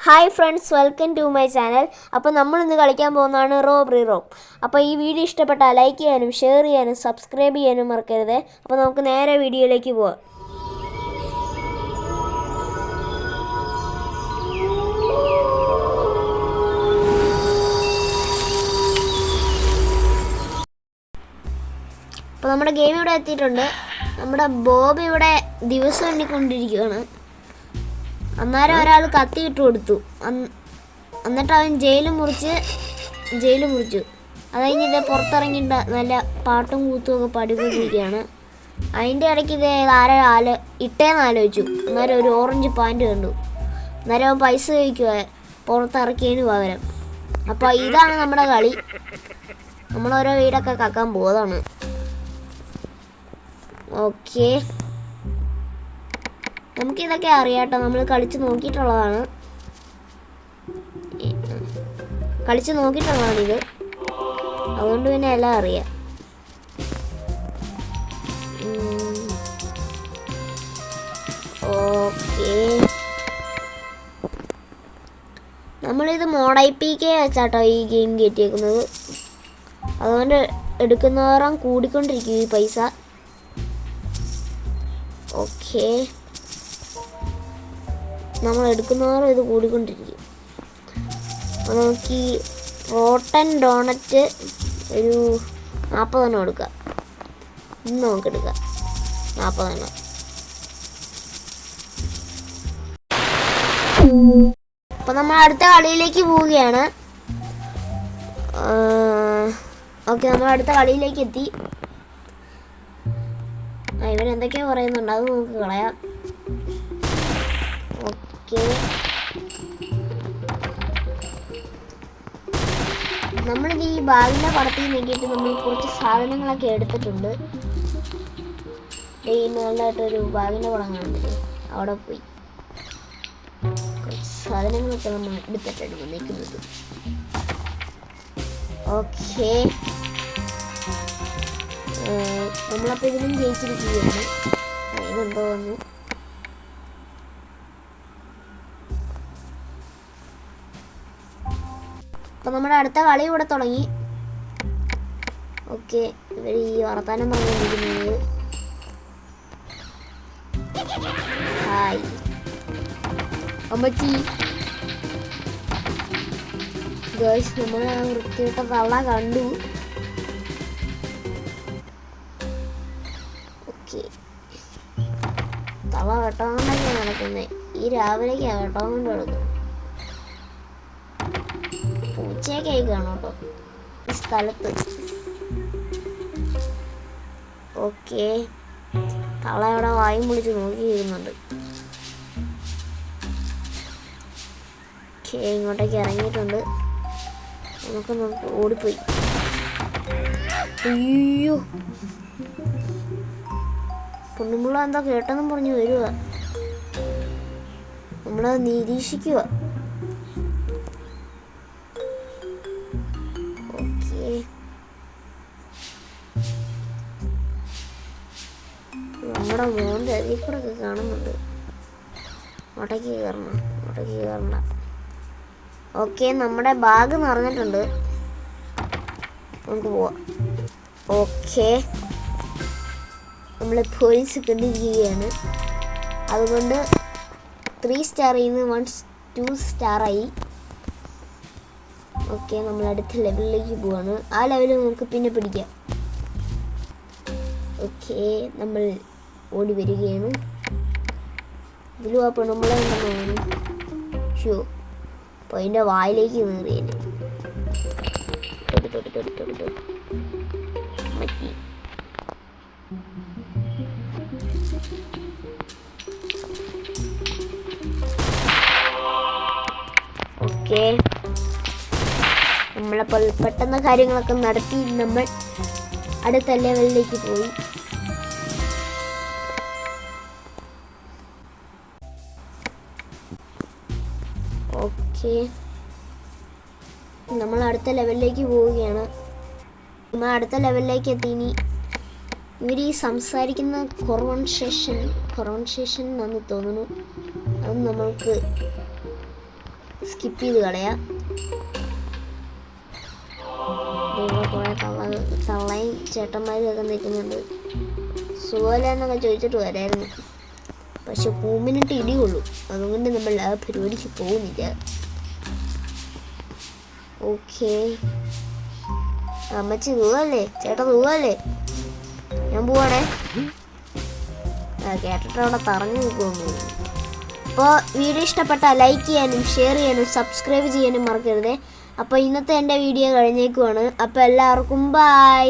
Hi friends, welcome to my channel. അപ്പോൾ നമ്മളിന്ന് കളിക്കാൻ പോകുന്നതാണ് റോബറി റോം. അപ്പോൾ ഈ വീഡിയോ ഇഷ്ടപ്പെട്ടാൽ ലൈക്ക് ചെയ്യാനും ഷെയർ ചെയ്യാനും സബ്സ്ക്രൈബ് ചെയ്യാനും മറക്കരുത്. അപ്പോൾ നമുക്ക് നേരെ വീഡിയോയിലേക്ക് പോവാം. അപ്പോൾ നമ്മുടെ ഗെയിം ഇവിടെ എത്തിയിട്ടുണ്ട്. നമ്മുടെ ബോബ് ഇവിടെ ദിവസം എണ്ണിക്കൊണ്ടിരിക്കുകയാണ്. അന്നേരം ഒരാൾ കത്തി ഇട്ട് കൊടുത്തു. എന്നിട്ട് അവൻ ജയില് മുറിച്ചു. അത് കഴിഞ്ഞ് ഇത് പുറത്തിറങ്ങിയിട്ട് നല്ല പാട്ടും കൂത്തും ഒക്കെ പാടിക്കൊണ്ടിരിക്കുകയാണ്. അതിൻ്റെ ഇടയ്ക്ക് ഇത് ആരോ ഇട്ടേന്ന് ആലോചിച്ചു. അന്നേരം ഒരു ഓറഞ്ച് പാൻറ് കണ്ടു. അന്നേരം അവൻ പൈസ ചോദിക്കുക പുറത്തിറക്കിയതിന് പകരം. അപ്പോൾ ഇതാണ് നമ്മുടെ കളി. നമ്മളോരോ വീടൊക്കെ കക്കാൻ പോകുന്നതാണ്. ഓക്കെ, നമുക്കിതൊക്കെ അറിയാട്ടോ, നമ്മൾ കളിച്ച് നോക്കിയിട്ടുള്ളതാണിത്. അതുകൊണ്ട് പിന്നെ എല്ലാം അറിയാം. ഓക്കെ, നമ്മളിത് മോഡൈപ്പിക്കെ വെച്ചാട്ടോ ഈ ഗെയിം കയറ്റിയേക്കുന്നത്. അതുകൊണ്ട് എടുക്കുന്നവരും കൂടിക്കൊണ്ടിരിക്കും ഈ പൈസ. ഓക്കെ, നമ്മൾ എടുക്കുന്നവരും ഇത് കൂടിക്കൊണ്ടിരിക്കും. അപ്പോൾ നമുക്ക് ഈ റോട്ടൻ ഡോണറ്റ് ഒരു 40 എണ്ണം എടുക്കാം. ഇന്ന് നമുക്ക് എടുക്കാം 40 എണ്ണം. അപ്പോൾ നമ്മൾ അടുത്ത കളിയിലേക്ക് പോവുകയാണ്. ഓക്കെ, നമ്മൾ അടുത്ത കളിയിലേക്ക് എത്തി. ഇവരെന്തൊക്കെയോ പറയുന്നുണ്ട്, അത് നമുക്ക് കളയാം. ഓക്കെ, നമ്മളിത് ഈ ബാഗിൻ്റെ പടത്തിൽ നോക്കിയിട്ട് നമ്മൾ കുറച്ച് സാധനങ്ങളൊക്കെ എടുത്തിട്ടുണ്ട്. ഈ നല്ലതായിട്ടൊരു ബാഗിൻ്റെ പടം കാണുന്നില്ലേ, അവിടെ പോയി കുറച്ച് സാധനങ്ങളൊക്കെ നമ്മൾ എടുത്തിട്ടാണ് വന്നിരിക്കുന്നത്. ഓക്കെ, നമ്മളപ്പോൾ ഇതിലും ജയിച്ചിരിക്കുകയാണ്. ഇതെന്തോ വന്നു. അപ്പോൾ നമ്മുടെ അടുത്ത കളി ഇവിടെ തുടങ്ങി. ഓക്കെ, ഇവർ ഈ വർത്താനം പറഞ്ഞുകൊണ്ടിരിക്കുന്നത്. ഹായ് അമ്മച്ചി. ഗേൾസ്, നമ്മൾ വൃത്തിയിട്ട തള്ള കണ്ടു. ഓക്കെ, തള്ള വെട്ടം കൊണ്ടൊക്കെയാണ് നടക്കുന്നത്. ഈ രാവിലേക്കാണ് വെട്ടം കൊണ്ട് നടക്കുന്നത്. പൂച്ചയൊക്കെ ആയിക്കാണോ കേട്ടോ ഈ സ്ഥലത്ത്. ഓക്കെ, തള്ള അവിടെ വായും പൊളിച്ച് നോക്കിയിരുന്നുണ്ട്. ഓക്കെ, ഇങ്ങോട്ടേക്ക് ഇറങ്ങിയിട്ടുണ്ട്. നമുക്ക് ഓടിപ്പോയി. അയ്യോ, പൊണ്ണുമുള്ള എന്താ കേട്ടെന്നും പറഞ്ഞു വരിക. നമ്മളത് നിരീക്ഷിക്കുക. നമ്മുടെ മോൻ്റെ അതിൽ കൂടെ ഒക്കെ കാണുന്നുണ്ട്. അങ്ങോട്ടേക്ക് കയറണ്ട. ഓക്കെ, നമ്മുടെ ബാഗ് നിറഞ്ഞിട്ടുണ്ട്, നമുക്ക് പോവാം. ഓക്കെ, നമ്മൾ പോലീസ് കണ്ടിരിക്കുകയാണ്. അതുകൊണ്ട് 3 സ്റ്റാറിൽ നിന്ന് 2 സ്റ്റാറായി. ഓക്കെ, നമ്മൾ അടുത്ത ലെവലിലേക്ക് പോവാണ്. ആ ലെവൽ നമുക്ക് പിന്നെ പിടിക്കാം. ഓക്കെ, നമ്മൾ ഓടി വരികയാണ്. ഇതിലും ആ പെണ്ണുമ്പളെ ഉണ്ടെന്ന് തോന്നുന്നു. ഷോ, അപ്പോൾ അതിൻ്റെ വായിലേക്ക് നേറിയേനെ. മറ്റി ഓക്കെ, നമ്മളപ്പോൾ പെട്ടെന്ന് കാര്യങ്ങളൊക്കെ നടത്തി നമ്മൾ അടുത്ത ലെവലിലേക്ക് പോയി. ഓക്കെ, നമ്മൾ അടുത്ത ലെവലിലേക്ക് പോവുകയാണ്. നമ്മൾ അടുത്ത ലെവലിലേക്ക് എത്തി. ഇനി ഇവർ ഈ സംസാരിക്കുന്ന കൊറോൺസേഷൻ എന്നാണ് തോന്നുന്നു. അത് നമ്മൾക്ക് സ്കിപ്പ് ചെയ്ത് കളയാം. കുറേ തള്ളയും ചേട്ടന്മാരും ഒക്കെ നിൽക്കുന്നുണ്ട്. സുഖമില്ലെന്നൊക്കെ ചോദിച്ചിട്ട് വരായിരുന്നു, പക്ഷെ പൂമിനിട്ട് ഇടിയുള്ളൂ. അതുകൊണ്ട് നമ്മൾ ആ പരിപാടിക്ക് പോകുന്നില്ല. ഓക്കെ, അമ്മച്ചി തൂവല്ലേ, ചേട്ടാ തൂവല്ലേ, ഞാൻ പോവാണേ. കേട്ടിട്ട് അവിടെ തറഞ്ഞു നിൽക്കുമെന്ന്. അപ്പോൾ വീഡിയോ ഇഷ്ടപ്പെട്ടാൽ ലൈക്ക് ചെയ്യാനും ഷെയർ ചെയ്യാനും സബ്സ്ക്രൈബ് ചെയ്യാനും മറക്കരുതേ. അപ്പോൾ ഇന്നത്തെ എൻ്റെ വീഡിയോ കഴിഞ്ഞേക്കുവാണ്. അപ്പോൾ എല്ലാവർക്കും ബൈ.